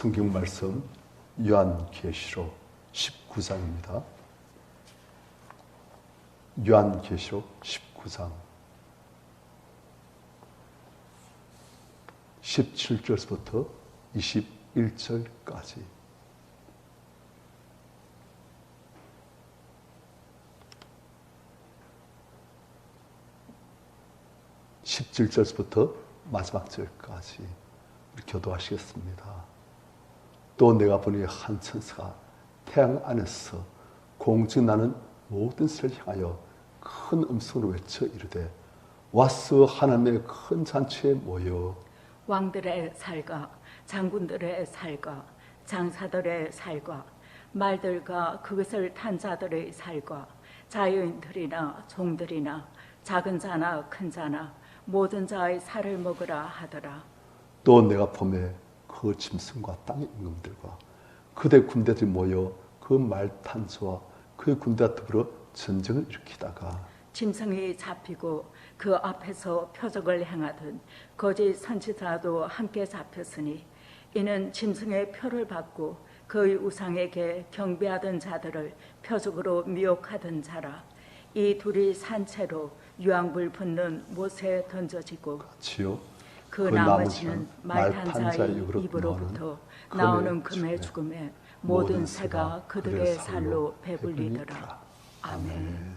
성경 말씀 요한계시록 19장입니다. 요한계시록 19장 17절부터 21절까지 (17절부터) 마지막 절까지 우리 교도하시겠습니다. 또 내가 보니 한 천사가 태양 안에서 공중나는 모든 것을 향하여 큰 음성으로 외쳐 이르되 와서 하나님의 큰 잔치에 모여 왕들의 살과 장군들의 살과 장사들의 살과 말들과 그것을 탄 자들의 살과 자유인들이나 종들이나 작은 자나 큰 자나 모든 자의 살을 먹으라 하더라. 또 내가 봄에 그 짐승과 땅의 임금들과 그대 군대들이 모여 그 말 탄 자와 그 군대와 더불어 전쟁을 일으키다가 짐승이 잡히고 그 앞에서 표적을 행하던 거짓 선지자도 함께 잡혔으니 이는 짐승의 표를 받고 그의 우상에게 경배하던 자들을 표적으로 미혹하던 자라. 이 둘이 산채로 유황불 붙는 못에 던져지고 같이요 그 나머지는 말 탄 자의 입으로부터 나오는 금의 죽음에 모든 새가 그들의 살로 배불리더라. 아멘.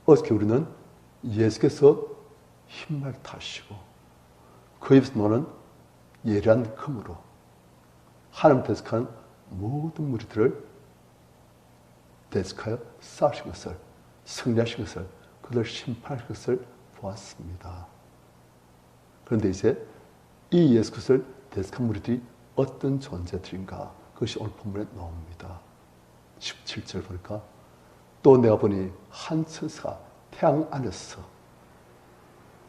어저께 우리는 예수께서 흰말 타시고 그 입에서 나오는 예리한 금으로 하나님 대적하는 모든 무리들을 대적하여 싸우신 것을, 승리하신 것을, 그들을 심판하신 것을 보았습니다. 그런데 이제 이 예수 그리스도를 대적한 무리들이 어떤 존재들인가, 그것이 오늘 본문에 나옵니다. 17절 보니까 또 내가 보니 한 천사가 태양 안에서,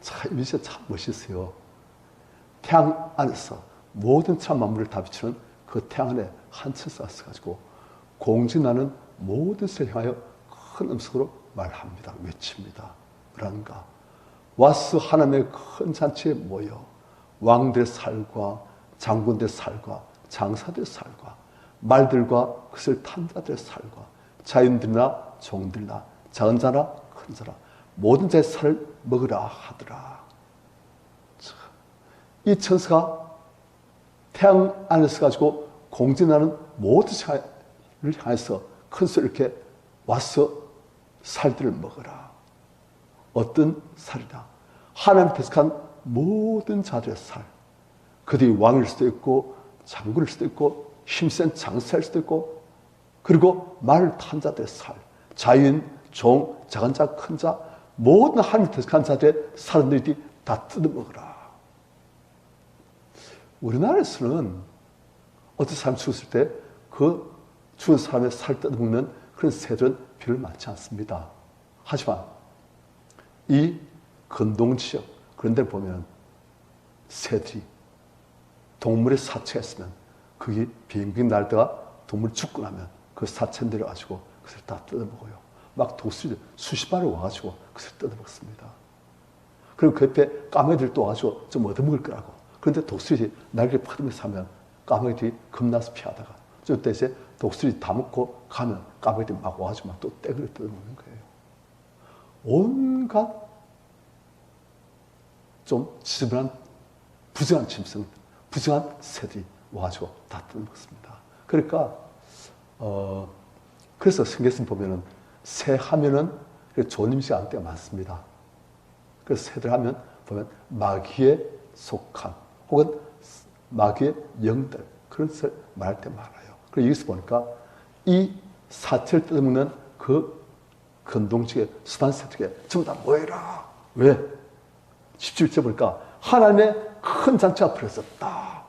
참 이미지가 참 멋있어요. 태양 안에서 모든 참 만물을 다 비추는 그 태양 안에 한 천사가 있어가지고 공진하는 모든 것을 향하여 큰 음성으로 말합니다. 외칩니다. 그런가? 와서 하나님의 큰 잔치에 모여 왕들의 살과 장군들의 살과 장사들의 살과 말들과 그것을 탄 자들의 살과 자연들이나 종들이나 작은 자나 큰 자나 모든 자의 살을 먹으라 하더라. 이 천사가 태양 안에서 가지고 공진하는 모든 살을 향해서 큰 소리 이렇게 와서 살들을 먹어라. 어떤 살이다? 하나님 대적한 모든 자들의 살. 그들이 왕일 수도 있고 장군일 수도 있고 힘센 장사일 수도 있고 그리고 말을 탄 자들의 살. 자유인, 종, 작은 자, 큰 자 모든 하나님 대적한 자들의 살들이 다 뜯어먹어라. 우리나라에서는 어떤 사람이 죽었을 때 그 죽은 사람의 살 뜯어먹는 그런 새들은 별로 많지 않습니다. 하지만 이 근동지역 그런 데 보면 새들이 동물의 사체가 있으면 그게 비행기 날다가 동물 죽고 나면 그 사체 내려가지고 그것을 다 뜯어먹어요. 막 독수리 수십 마리 와가지고 그것을 뜯어먹습니다. 그리고 그 옆에 까마귀들도 와가지고 좀 얻어먹을 거라고. 그런데 독수리 날개 퍼들면서 하면 까마귀들이 겁나서 피하다가 좀 때 이제 독수리 다 먹고 가면 까마귀들이 막 와가지고 막 또 떼그를 뜯어먹는 거예요. 온갖 좀 지저분한 부정한 짐승, 부정한 새들이 와가지고 다 뜯어먹습니다. 그러니까 그래서 성경에서 보면은 새 하면은 좋은 이미지가 안 때가 많습니다. 그래서 새들 하면 보면 마귀에 속한 혹은 마귀의 영들 그런 것을 말할 때 많아요. 그리고 여기서 보니까 이 사체를 뜯어먹는 그 근동지의 수단 새들에게 전부 다 모여라. 왜? 17절 보니까 하나님의 큰 잔치가 벌어졌다.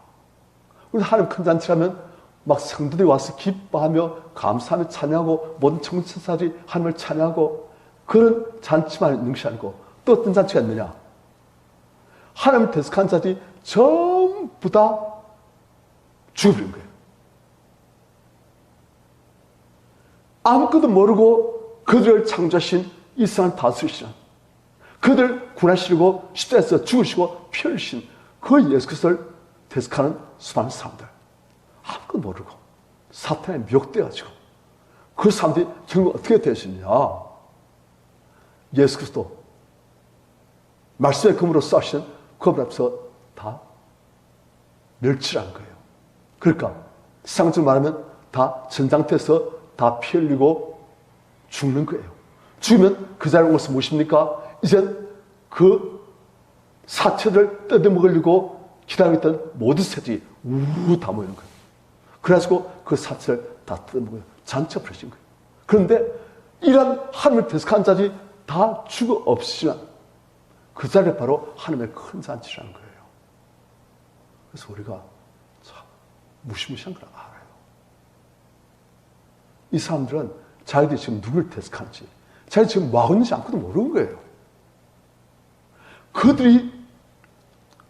우리 하나님 큰 잔치하면 막 성도들이 와서 기뻐하며 감사하며 찬양하고 모든 청천사들이 하나님을 찬양하고 그런 잔치만 있는 것이 아니고 또 어떤 잔치가 있느냐? 하나님 대적한 자들이 전부 다 죽어버린 거예요. 아무것도 모르고 그들을 창조하신 이 세상을 다스리시는 그들 구원하시고 십자가에서 죽으시고 피 흘리신 그 예수 그리스도를 대적하는 수많은 사람들. 아무것도 모르고 사탄에 미혹되어가지고 그 사람들이 결국 어떻게 되시느냐. 예수 그리스도 말씀의 검으로 싸신 그분 앞에서 다 멸치한 거예요. 그러니까 세상적으로 말하면 다 전장터에서 다 피 흘리고 죽는 거예요. 죽으면 그 자리에 오면서 무엇입니까? 이젠 그 사체를 뜯어먹으려고 기다리고 있던 모든 새들이 우우 다 모이는 거예요. 그래가지고 그 사체를 다 뜯어먹어요. 잔쳐 버리신 거예요. 그런데 이런 하나님을 대적한 자들이 다 죽어 없으시면 그 자리에 바로 하나님의 큰 잔치라는 거예요. 그래서 우리가 참 무시무시한 걸 알아요. 이 사람들은 자기들이 지금 누구를 대적하는지, 자기들이 지금 뭐 하고 있는지 아무것도 모르는 거예요. 그들이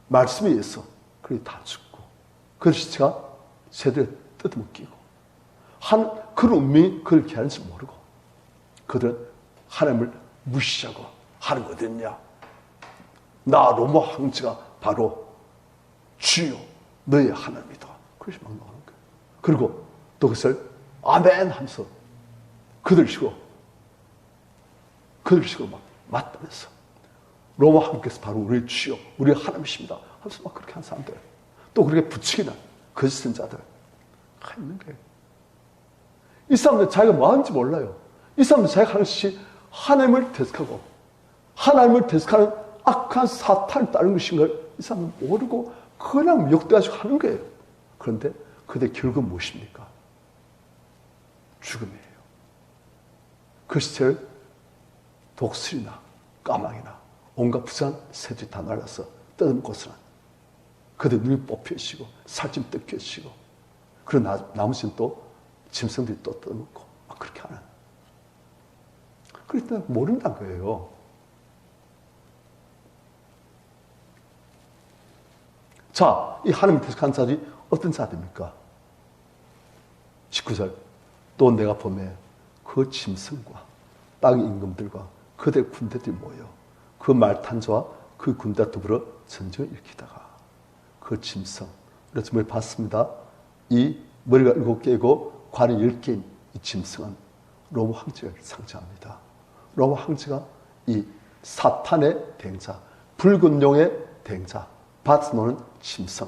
말씀에 의해서 그들이 다 죽고 그 시체가 새들에 뜯어먹히고 그런 운명이 그를 기하는지 모르고 그들은 하나님을 무시하고 하나님 어디 있냐? 나 로마 황제가 바로 주요 너의 하나님이다. 그것이 막 나오는 거예요. 그리고 또 그것을 아멘 하면서 그들 식으로 막 맞다면서 로마 황제께서 바로 우리의 주요 우리의 하나님이십니다 하면서 막 그렇게 한 사람들, 또 그렇게 부추기는 거짓 선자들 있는 거예요. 이 사람들 자기가 뭐 하는지 몰라요. 이 사람들 자기가 하는 것이 하나님을 대적하고 하나님을 대적하는 악한 사탄을 따르는 것인 걸 이 사람은 모르고 그냥 미혹돼가지고 하는 거예요. 그런데 그들의 결국은 무엇입니까? 죽음이에요. 그 시체를 독수리나 까마귀나 온갖 부산 새들이 다 날아서 뜯어먹고서는 그들 눈이 뽑혀지고 살찜 뜯겨지고 그리고 나머지는 또 짐승들이 또 뜯어먹고 막 그렇게 하는. 그랬더니 모른다는 거예요. 자, 이 하나님을 대적한 자들이 어떤 자들입니까? 19절. 또 내가 보매 그 짐승과 땅의 임금들과 그들의 군대들이 모여 그 말탄 자와 그 군대 더불어 전쟁을 일으키다가 그 짐승, 우리가 정말 봤습니다. 이 머리가 7개이고 관이 10개인 이 짐승은 로마 황제를 상징합니다. 로마 황제가 이 사탄의 대행자, 붉은 용의 대행자, 밭을 노는 짐승.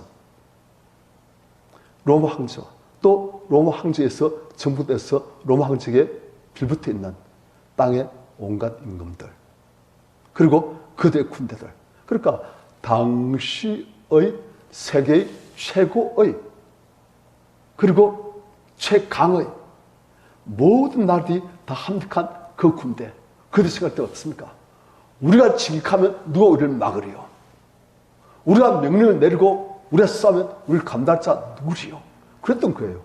로마 황제와 또 로마 황제에서 정부에서 로마 황제에게 빌붙어 있는 땅의 온갖 임금들. 그리고 그들의 군대들. 그러니까 당시의 세계의 최고의 그리고 최강의 모든 나라들이 다 합력한 그 군대. 그들 생각할 때 어떻습니까? 우리가 진격하면 누가 우리를 막으리요? 우리가 명령을 내리고 우리가 싸우면 우리를 감당할 자 누구리요? 그랬던 거예요.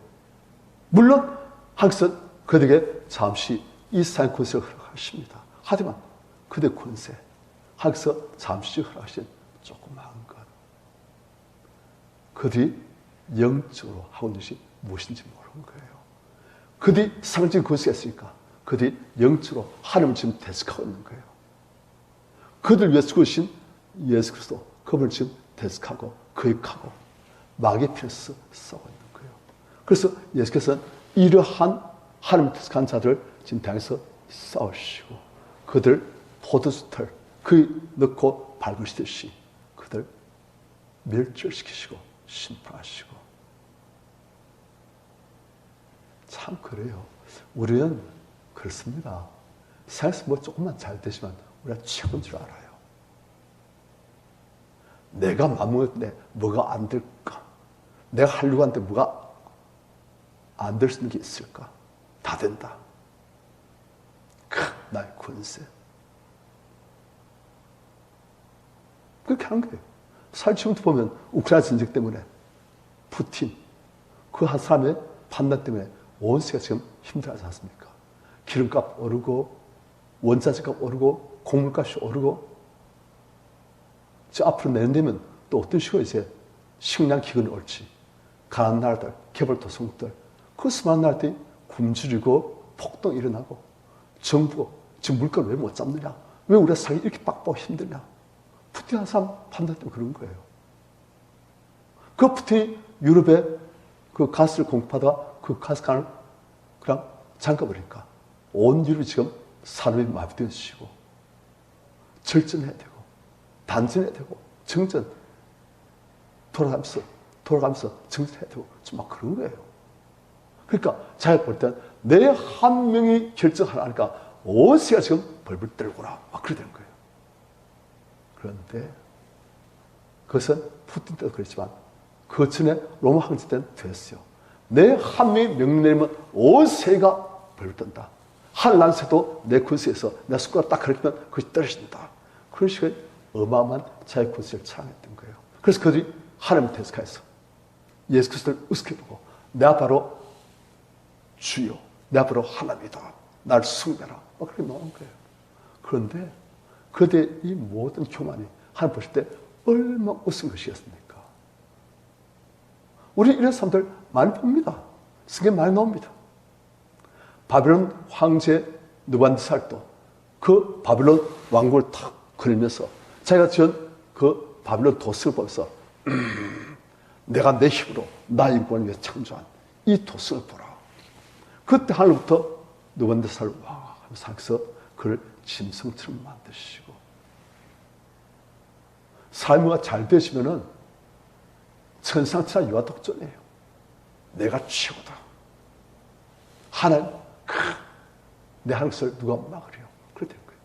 물론 하나님께서는 그들에게 잠시 이 세상의 권세를 허락하십니다. 하지만 그들의 권세, 하나님께서 잠시 허락하신 조그마한 것, 그들이 영적으로 하고 있는 것이 무엇인지 모르는 거예요. 그들이 상징 권세가 있으니까 그들이 영적으로 하나님을 지금 대적하고 있는 거예요. 그들 위해서 죽으신 예수 그리스도, 그분을 지금 대적하고 거역하고 마귀의 피해서 싸우고 있는 거예요. 그래서 예수께서는 이러한 하나님을 대적한 자들을 지금 당해서 싸우시고 그들 포도주털 그 넣고 밟으시듯이 그들 멸절시키시고 심판하시고. 참 그래요. 우리는 그렇습니다. 세상에서 뭐 조금만 잘 되지만 우리가 최고인 줄 알아요. 내가 마음먹을 때 뭐가 안 될까? 내가 하려고 하는데 뭐가 안 될 수 있는 게 있을까? 다 된다. 나의 권세. 그렇게 하는 거예요. 사실 지금도 보면 우크라이나 전쟁 때문에 푸틴 그 한 사람의 판단 때문에 온 세계가 지금 힘들어하지 않습니까? 기름값 오르고 원자재값 오르고 곡물값이 오르고 앞으로 내년되면 또 어떤 식으로 이제 식량 기근이 올지 가난한 나라들, 개발도상국들 그 수많은 나라들이 굶주리고 폭동이 일어나고 정부가 지금 물가를 왜 못 잡느냐? 왜 우리가 살기 이렇게 빡빡 힘드냐? 푸틴 한 사람 판단 때문에 그런 거예요. 그 푸틴이 유럽에 그 가스를 공급하다가 그 가스관을 그냥 잠가버리니까 온 유럽이 지금 산업이 마비되어지고 절전해야 되고 단전해야 되고 정전 돌아가면서 정전해야 되고 좀 막 그런 거예요. 그러니까 자기가 볼 때는 내 한 명이 결정하니까 온 세계가 지금 벌벌 떨구나 막 그래 되는 거예요. 그런데 그것은 푸틴 때도 그랬지만 그 전에 로마 황제 때는 됐어요. 내 한 명이 명령 내리면 온 세계가 벌벌 떤다. 하늘 새도 내 군수에서 내 숟가락 딱 가리키면 그것이 떨어진다. 그런 식의 어마어마한 자기 군수를 창했던 거예요. 그래서 그들이 하나님 대스카에서 예수 그리스도를 우습게 보고 내가 바로 주요, 내가 바로 하나님이다. 날 숭배라. 막 그렇게 나오는 거예요. 그런데 그들의 이 모든 교만이 하나님 보실 때 얼마나 우스운 것이겠습니까? 우리 이런 사람들 많이 봅니다. 성경에 많이 나옵니다. 바벨론 황제 느부갓네살도 그 바벨론 왕국을 탁 그리면서 자기가 지은 그 바벨론 도성을 보면서 내가 내 힘으로 나의 인권을 위해서 창조한 이 도성을 보라. 그때 하늘부터 느부갓네살 와 하면서 하면서 그를 짐승처럼 만드시고 삶이 잘 되시면은 천상천하 유아독존이에요. 내가 최고다. 하나님 내 하는 것을 누가 막으려? 그렇게 된 거예요.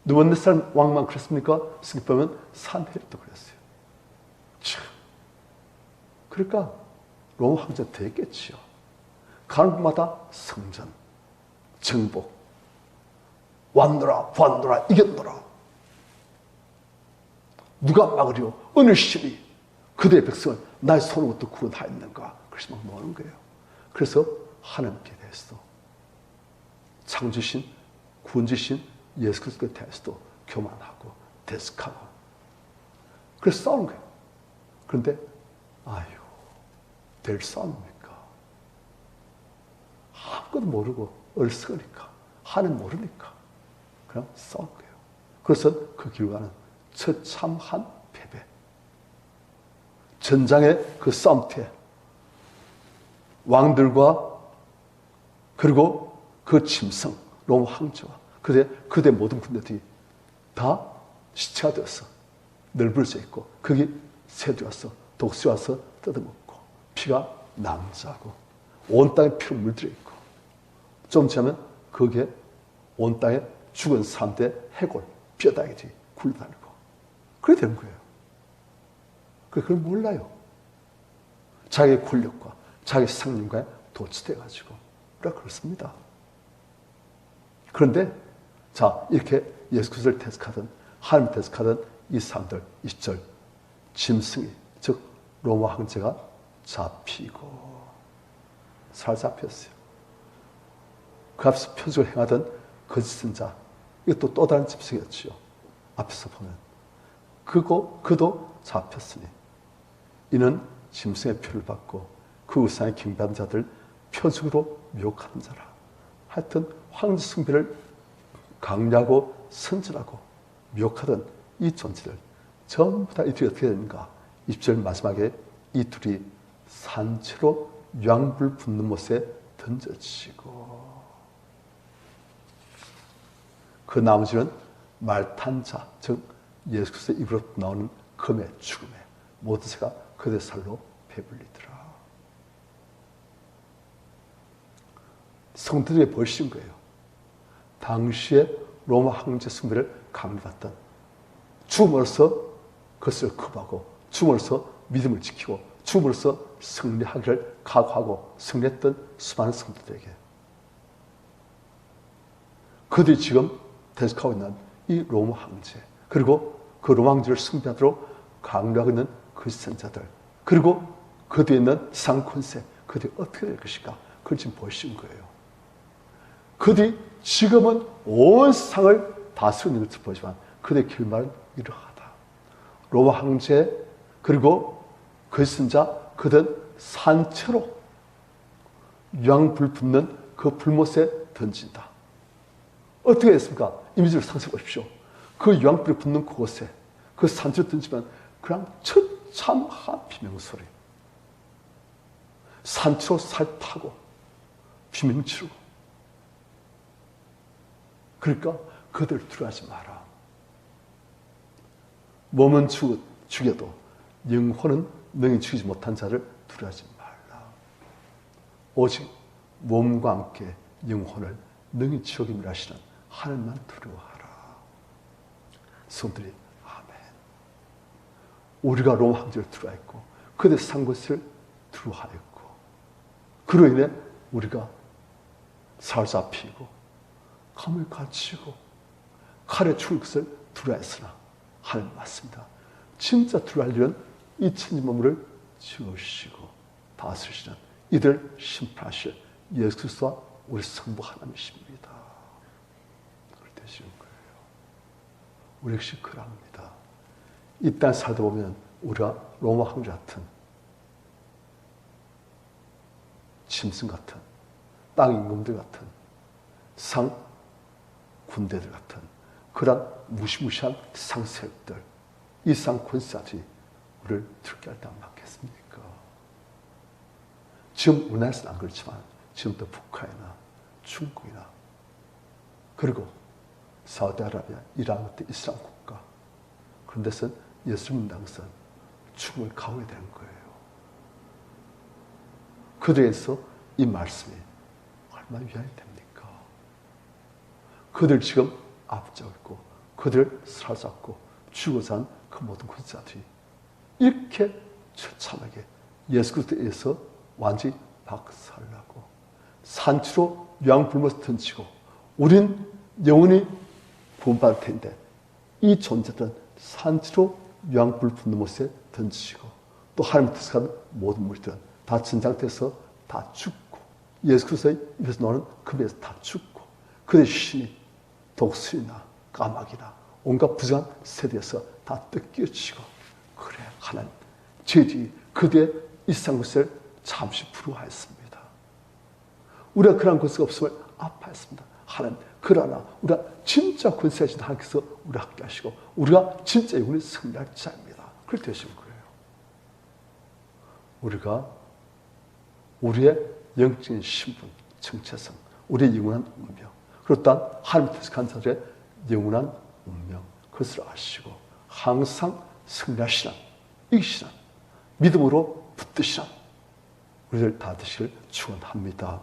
느부갓네살 왕만 그랬습니까? 성경 보면 산헤립도 그랬어요. 참. 그러니까 로마 황제 됐겠지요. 가는 곳마다 성전, 정복, 왔노라, 보았노라, 이겼노라. 누가 막으려? 어느 신이 그들의 백성을 나의 손으로부터 구원하였는가? 그래서 막 모으는 거예요. 그래서 하나님께 대해서도 창조신, 구원주신 예수 그리스도에 대해서도 교만하고 대적하고 그래서 싸우는 거예요. 그런데 아유, 될 싸움입니까? 아무것도 모르고 얼썩으니까 하나님 모르니까 그냥 싸운 거예요. 그래서 그 결과는 처참한 패배. 전장의 그 싸움터에 왕들과 그리고 그 짐승, 로마 황제와 그대 모든 군대들이 다 시체가 되어서 널브러져 있고 거기 새들이 와서 독수리 와서 뜯어먹고 피가 낭자하고 온 땅에 피로 물들어 있고 좀 지나면 거기에 온 땅에 죽은 사람들의 해골, 뼈다귀들이 굴러다니고 그렇게 되는 거예요. 그걸 몰라요. 자기의 권력과 자기 상념과에 도취돼가지고 그렇습니다. 그런데 자 이렇게 예수 그리스도를 대적하던 하나님 대적하던 이 사람들 20절 짐승이 즉 로마 황제가 잡히고 사로잡혔어요. 그 앞에서 표적을 행하던 거짓 선자 이것도 또 다른 짐승이었지요. 앞에서 보면 그도 잡혔으니 이는 짐승의 표를 받고 그 우상에 경배하는 자들 표적으로 미혹하는 자라. 하여튼 황제 숭배를 강요하고 선전하고 미혹하던 이 존재들 전부 다 이 둘이 어떻게 되는가? 20절 마지막에 이 둘이 산채로 유황불 붙는 못에 던져지고 그 나머지는 말탄 자, 즉 예수 그리스도의 입으로 나오는 금의 죽음에 모든 새가 그들의 살로 배불리더라. 성도들이 보신 거예요. 당시에 로마 황제 숭배를 강요받던 죽음으로써 그것을 거부하고 죽음으로써 믿음을 지키고 죽음으로써 승리하기를 각오하고 승리했던 수많은 성도들에게 그들이 지금 대적하고 있는 이 로마 황제 그리고 그 로마 황제를 숭배하도록 강요하고 있는 그 선자들 그리고 그 뒤에 있는 상 권세 그들이 어떻게 될 것인가 그걸 지금 보신 거예요. 그들이 지금은 온 세상을 다스리고 있는 것을 보지만 그들의 결말은 이러하다. 로마 황제 그리고 그 선자 그들은 산채로 유황불 붙는 그 불못에 던진다. 어떻게 했습니까? 이미지를 상상해 보십시오. 그 유황불이 붙는 그곳에 그 산채로 던지면 그냥 참한 비명소리. 산치로 살 타고 비명 지르고. 그러니까 그들 두려워하지 마라. 몸은 죽여도 영혼은 능히 죽이지 못한 자를 두려워하지 말라. 오직 몸과 함께 영혼을 능히 죽임이라 하시는 하나님만 두려워하라. 성들이 아멘. 우리가 로마 황제를 두려워했고 그들 산 것을 두려워하였고 그로 인해 우리가 사로잡히고 감을 갇히고 칼에 죽을 것을 두려워했으나 하나님 맞습니다. 진짜 두려워할 일은 이 천지만물을 지으시고 다스리시는 이들 심판하실 예수 그리스도와 우리 성부 하나님이십니다. 그걸 되시는 거예요. 우리 역시 그럽니다. 이 땅 살다 보면 우리가 로마 황제 같은 짐승 같은 땅 임금들 같은 상 군대들 같은 그런 무시무시한 상세력들 이 상 권세들이 우리를 들게 할 때 안 맞겠습니까? 지금 우리나라에서는 안 그렇지만 지금 또 북한이나 중국이나 그리고 사우디아라비아, 이란 같은 이슬람 국가 그런 데서는 예수 믿는 것은 죽음을 각오해야 되는 거예요. 그들에서 이 말씀이 얼마나 위안이 됩니까? 그들 지금 앞잡고 있고 그들을 사로잡고 죽어서 한 그 모든 군사들이 이렇게 처참하게 예수 그리스도에 의해서 완전히 박살나고 산치로 유황불못을 던지고 우린 영원히 구원받을 텐데 이 존재들은 산치로 유황불 붙는 못에 던지시고 또 하나님 뜻하는 모든 무리들은 다 전장돼서 다 죽고 예수 그리스도의 입에서 나오는 금에서 다 죽고 그들의 신이 독수리나 까마귀나 온갖 부정한 세대에서 다 뜯겨지고 그래 하나님 저희들이 그들의 일상 것을 잠시 부러워했습니다. 우리가 그런 것이 없음을 아파했습니다. 하나님 그러나 우리가 진짜 권세하신 하나님께서 우리와 함께 하시고 우리가 진짜 영혼이 승리할 자입니다. 그렇게 되신 거예요. 우리가 우리의 영적인 신분, 정체성, 우리의 영원한 운명 그리고 또한 하나님 뜻한 자들의 영원한 운명 그것을 아시고 항상 승리하시는 이기시는 믿음으로 붙드시는 우리들 다 되시길 축원합니다.